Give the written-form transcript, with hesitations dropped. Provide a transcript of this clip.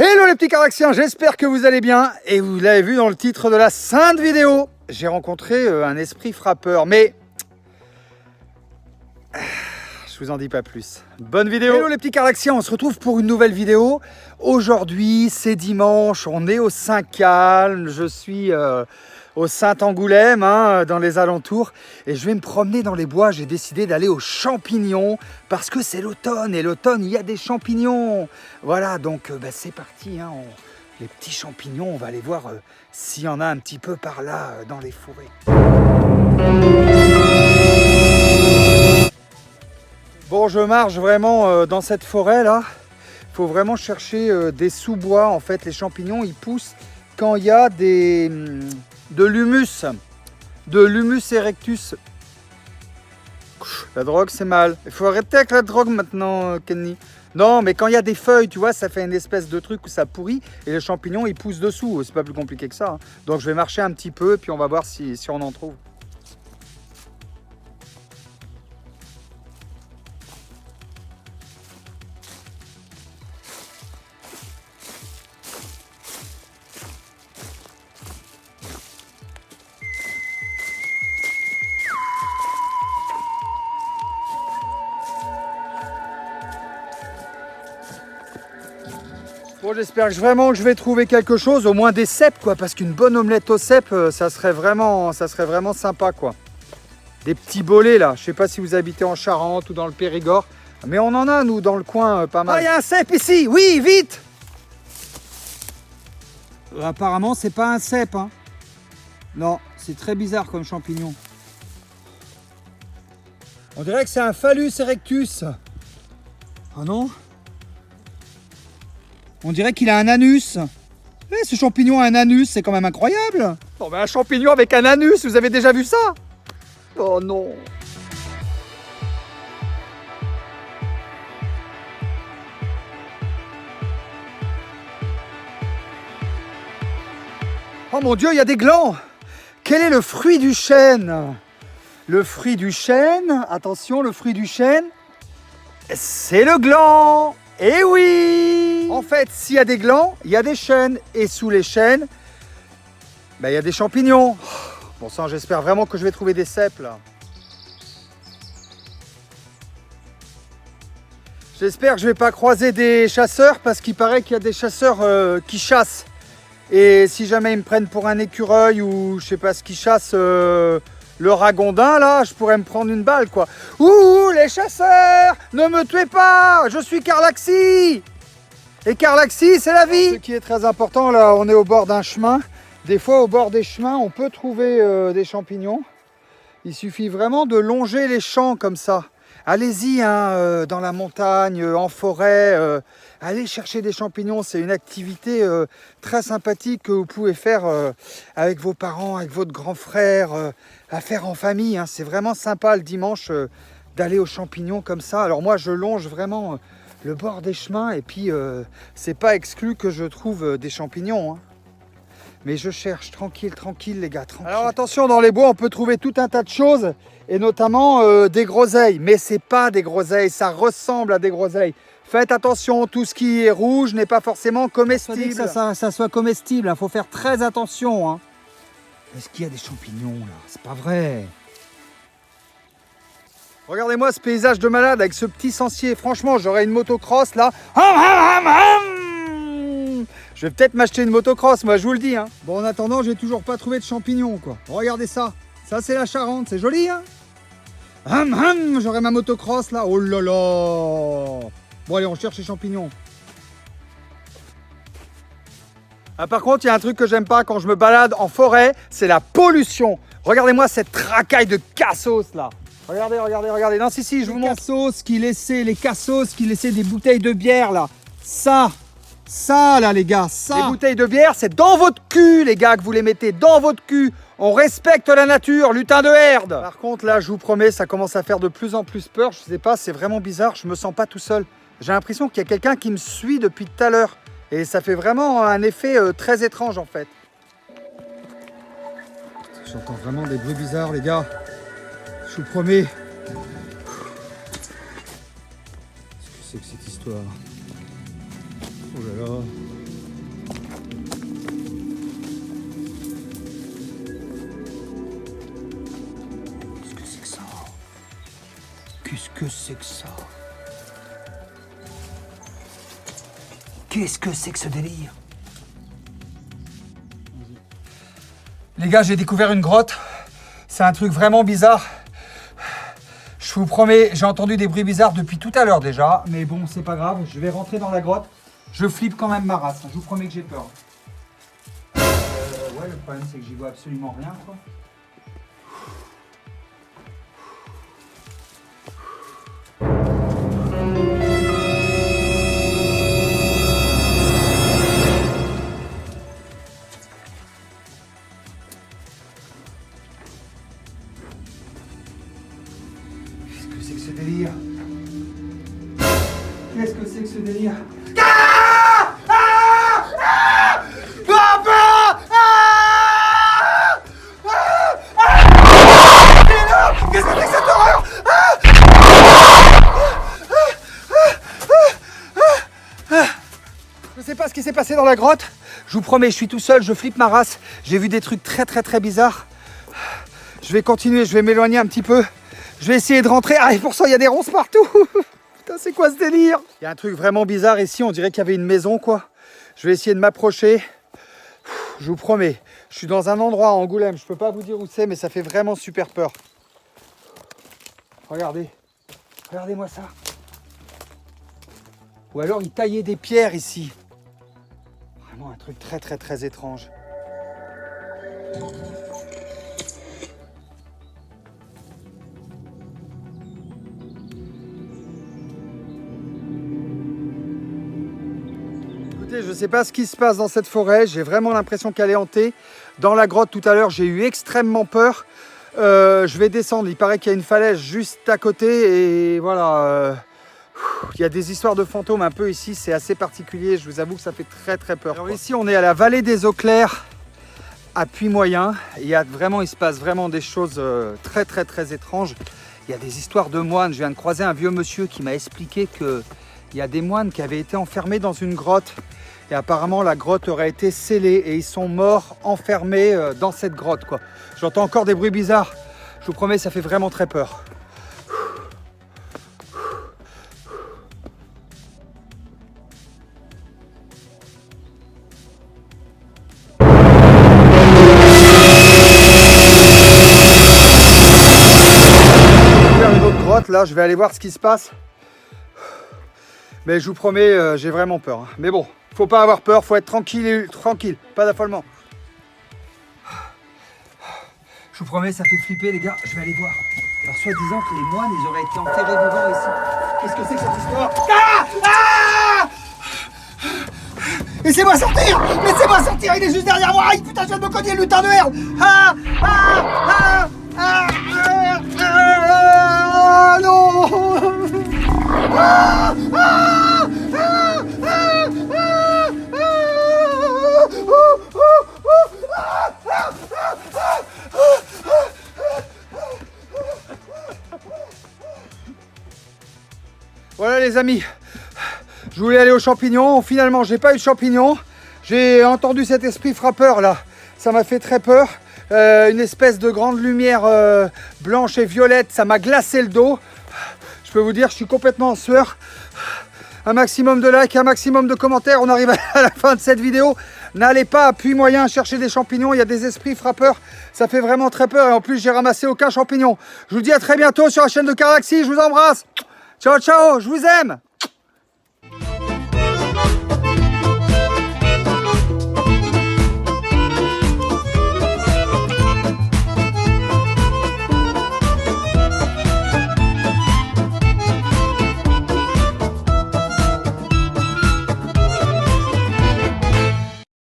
Hello les petits Cardaxiens, j'espère que vous allez bien. Et vous l'avez vu dans le titre de la sainte vidéo, j'ai rencontré un esprit frappeur, mais je vous en dis pas plus. Bonne vidéo. Hello les petits Cardaxiens, on se retrouve pour une nouvelle vidéo. Aujourd'hui, c'est dimanche, on est au Saint-Calme, je suis au Saint-Angoulême, dans les alentours, et je vais me promener dans les bois. J'ai décidé d'aller aux champignons parce que c'est l'automne, et l'automne, il y a des champignons. Voilà, donc c'est parti, les petits champignons, on va aller voir s'il y en a un petit peu par là dans les forêts. Bon, je marche vraiment dans cette forêt là. Il faut vraiment chercher des sous-bois. En fait, les champignons, ils poussent quand il y a de l'humus erectus. La drogue, c'est mal. Il faut arrêter avec la drogue maintenant, Kenny. Non, mais quand il y a des feuilles, tu vois, ça fait une espèce de truc où ça pourrit et les champignons, ils poussent dessous. C'est pas plus compliqué que ça. Donc, je vais marcher un petit peu et puis on va voir si on en trouve. Bon, j'espère vraiment que je vais trouver quelque chose, au moins des cèpes, quoi, parce qu'une bonne omelette aux cèpes, ça serait vraiment sympa, quoi. Des petits bolets, là. Je sais pas si vous habitez en Charente ou dans le Périgord, mais on en a, nous, dans le coin, pas mal. Ah, il y a un cèpe ici! Oui, vite! Apparemment, c'est pas un cèpe, hein. Non, c'est très bizarre comme champignon. On dirait que c'est un phallus erectus. Ah non? On dirait qu'il a un anus. Ce champignon a un anus, c'est quand même incroyable. Bon, ben un champignon avec un anus, vous avez déjà vu ça? Oh non. Oh mon Dieu, il y a des glands. Quel est le fruit du chêne? Le fruit du chêne, attention, le fruit du chêne, c'est le gland. Eh oui! En fait, s'il y a des glands, il y a des chênes. Et sous les chênes, il y a des champignons. Bon sang, j'espère vraiment que je vais trouver des cèpes là. J'espère que je ne vais pas croiser des chasseurs parce qu'il paraît qu'il y a des chasseurs qui chassent. Et si jamais ils me prennent pour un écureuil ou je sais pas ce qu'ils chassent, le ragondin là, je pourrais me prendre une balle quoi. Ouh, les chasseurs, ne me tuez pas, je suis Cardaxi. Et Cardaxi, c'est la vie. Ce qui est très important là, on est au bord d'un chemin. Des fois au bord des chemins, on peut trouver des champignons. Il suffit vraiment de longer les champs comme ça. Allez-y dans la montagne, en forêt, allez chercher des champignons. C'est une activité très sympathique que vous pouvez faire avec vos parents, avec votre grand frère, à faire en famille. C'est vraiment sympa le dimanche d'aller aux champignons comme ça. Alors moi, je longe vraiment le bord des chemins et puis c'est pas exclu que je trouve des champignons. Mais je cherche, tranquille les gars, tranquille. Alors attention, dans les bois, on peut trouver tout un tas de choses, et notamment des groseilles. Mais c'est pas des groseilles, ça ressemble à des groseilles. Faites attention, tout ce qui est rouge n'est pas forcément comestible. Que ça soit comestible, il faut faire très attention. Est-ce qu'il y a des champignons là? C'est pas vrai. Regardez-moi ce paysage de malade avec ce petit sentier. Franchement, j'aurais une motocross là. Je vais peut-être m'acheter une motocross, moi je vous le dis. Bon, en attendant, j'ai toujours pas trouvé de champignons, quoi. Regardez ça. Ça, c'est la Charente. C'est joli, J'aurai ma motocross, là. Oh là là. Bon, allez, on cherche les champignons. Ah, par contre, il y a un truc que j'aime pas quand je me balade en forêt, c'est la pollution. Regardez-moi cette racaille de cassos, là. Regardez. Non, si, je vous montre. Les cassos qui laissaient des bouteilles de bière, là. Ça là les gars, ça. Les bouteilles de bière, c'est dans votre cul les gars que vous les mettez dans votre cul. On respecte la nature, lutin de herde. Par contre là, je vous promets, ça commence à faire de plus en plus peur. Je sais pas, c'est vraiment bizarre, je me sens pas tout seul. J'ai l'impression qu'il y a quelqu'un qui me suit depuis tout à l'heure. Et ça fait vraiment un effet très étrange en fait. J'entends vraiment des bruits bizarres les gars. Je vous promets. Qu'est-ce que c'est que cette histoire? Oh là là. Qu'est-ce que c'est que ça? Qu'est-ce que c'est que ce délire? Les gars, j'ai découvert une grotte. C'est un truc vraiment bizarre. Je vous promets, j'ai entendu des bruits bizarres depuis tout à l'heure déjà. Mais bon, c'est pas grave. Je vais rentrer dans la grotte. Je flippe quand même ma race. Je vous promets que j'ai peur. Ouais, le problème, c'est que j'y vois absolument rien, quoi. Ce délire. Qu'est-ce que c'est que ce délire? Ah ah ah Papa Qu'est-ce que c'est que cette horreur? Je sais pas ce qui s'est passé dans la grotte. Je vous promets, je suis tout seul, je flippe ma race. J'ai vu des trucs très bizarres. Je vais continuer, je vais m'éloigner un petit peu. Je vais essayer de rentrer. Ah, et pour ça, il y a des ronces partout. Putain, c'est quoi ce délire? Il y a un truc vraiment bizarre ici. On dirait qu'il y avait une maison, quoi. Je vais essayer de m'approcher. Je vous promets. Je suis dans un endroit à Angoulême. Je peux pas vous dire où c'est, mais ça fait vraiment super peur. Regardez. Regardez-moi ça. Ou alors, ils taillaient des pierres ici. Vraiment un truc très étrange. Je ne sais pas ce qui se passe dans cette forêt, j'ai vraiment l'impression qu'elle est hantée. Dans la grotte tout à l'heure, j'ai eu extrêmement peur. Je vais descendre, il paraît qu'il y a une falaise juste à côté et voilà. Il y a des histoires de fantômes un peu ici, c'est assez particulier, je vous avoue que ça fait très peur. Alors ici, on est à la vallée des eaux claires, à Puy-Moyen. Il se passe vraiment des choses très étranges. Il y a des histoires de moines, je viens de croiser un vieux monsieur qui m'a expliqué que il y a des moines qui avaient été enfermés dans une grotte et apparemment la grotte aurait été scellée et ils sont morts enfermés dans cette grotte, quoi. J'entends encore des bruits bizarres. Je vous promets, ça fait vraiment très peur. Une autre grotte, là, je vais aller voir ce qui se passe. Mais je vous promets, j'ai vraiment peur. Hein. Mais bon, faut pas avoir peur, faut être tranquille, pas d'affolement. Je vous promets, ça fait flipper les gars, je vais aller voir. Alors soi-disant que les moines, ils auraient été enterrés vivants ici. Qu'est-ce que c'est que cette histoire? Laissez-moi sortir! Laissez-moi sortir, il est juste derrière moi! Aïe, putain, je viens de me cogner le lutin de merde! Non! Voilà les amis, je voulais aller aux champignons, finalement j'ai pas eu de champignons, j'ai entendu cet esprit frappeur là, ça m'a fait très peur, une espèce de grande lumière blanche et violette, ça m'a glacé le dos, je peux vous dire je suis complètement en sueur, un maximum de likes, un maximum de commentaires, on arrive à la fin de cette vidéo, n'allez pas à Puy-Moyen chercher des champignons, il y a des esprits frappeurs, ça fait vraiment très peur et en plus j'ai ramassé aucun champignon. Je vous dis à très bientôt sur la chaîne de Caraxi, je vous embrasse. Ciao, ciao, je vous aime!